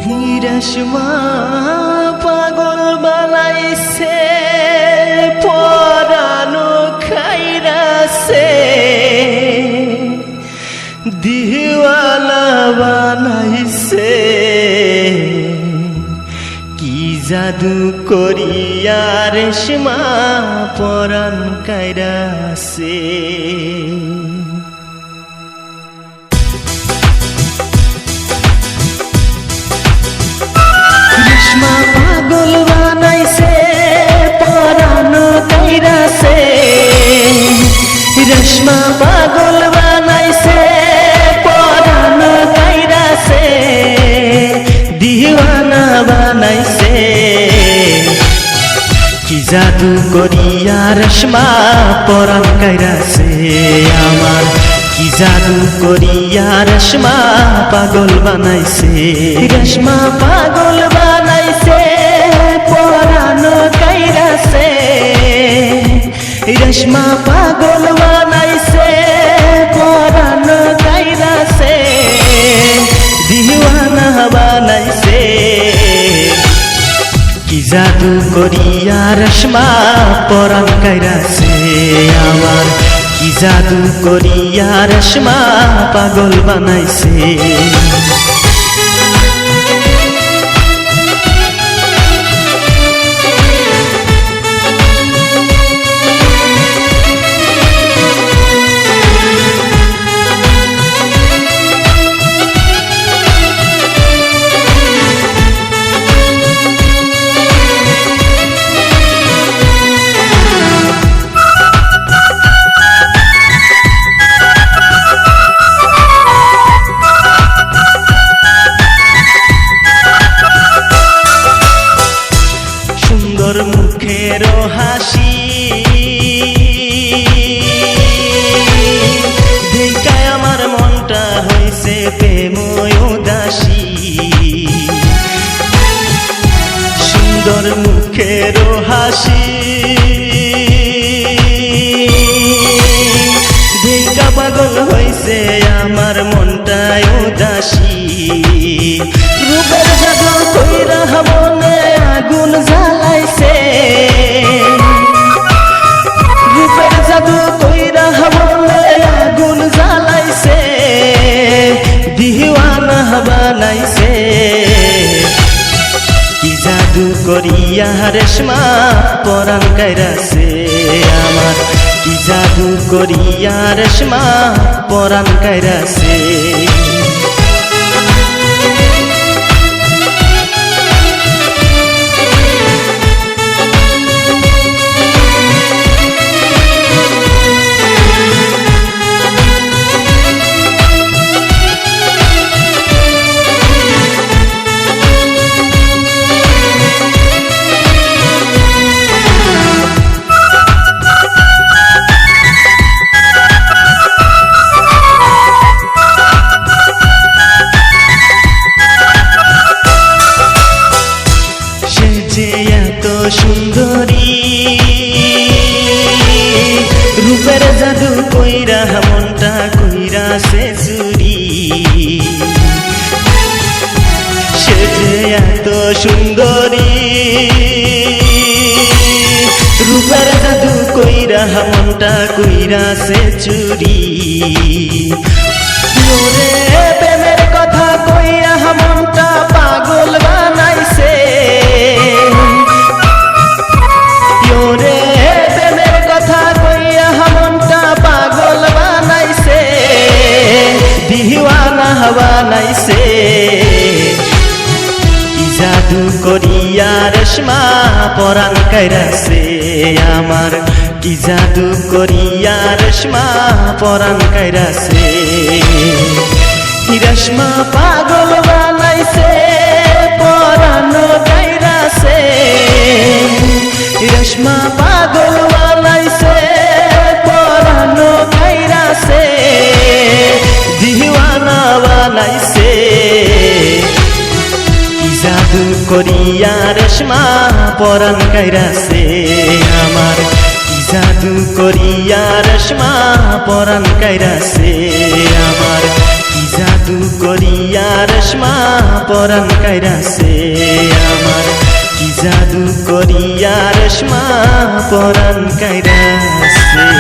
রেশমা পাগল বানাইছে পরানো খাইরাছে দিওয়ানা বানাইছে কি জাদু করিয়া রেশমা পরাণ কাইরাছে রেশমা পাগল বানাইছে পরানো কাইরাছে রেশমা পাগল বানাইছে পরানো কাইরাছে দিওয়ানা বানাইছে কি জাদু করিয়া রেশমা পরাণ কাইরাছে আমার কি জাদু করিয়া রেশমা পাগল বানাইছে রেশমা পাগল বানাইছে পরানো কাইরাছে রেশমা পাগল বানাইছে পরানো কাইরাছে দিওয়ানা বানাইছে কি জাদু করিয়া রেশমা পরাণ কাইরাছে আমার কি জাদু করিয়া রেশমা পাগল বানাইছে মুখের হাসি দেখায় আমার মনটা হইছে প্রেময় উদাসী সুন্দর মুখের হাসি দেখা পাগল হইছে আমার মনটা উদাসী রূপের জাদু কইরা মনে আগুন জ্বালাইছে রূপের জাদু কইরা মনে আগুন জ্বালাইছে দিওয়ানা বানাইছে কি জাদু করিয়া রেশমা পরাণ কাইরাছে আমার কি জাদু করিয়া রেশমা পরাণ কাইরাছে সুন্দরী রূপের জাদু কইরা মনটা কইরাছে চুরি সে যে এত সুন্দরী রূপের জাদু কইরা মনটা কইরাছে চুরি প্রেমের কথা কইরা মনটা পাগল বানাইছে প্রেমের কথা কইয়া মনটা পাগল বানাইছে দিওয়ানা বানাইছে কি জাদু করিয়া রেশমা পরাণ কাইরাছে আমার কি জাদু করিয়া রেশমা পরাণ কাইরাছে রেশমা পাগল বানাইছে পরানো কাইরাছে রেশমা পাগল বানাইছে পরানো কাইরাছে দিওয়ানা বানাইছে কি জাদু করিয়া রেশমা পরাণ কাইরাছে আমার কি জাদু করিয়া রেশমা পরাণ কাইরাছে আমার কি জাদু করিয়া রেশমা পরাণ কাইরাছে আমার কি জাদু করিয়া রেশমা পরাণ কাইরাছে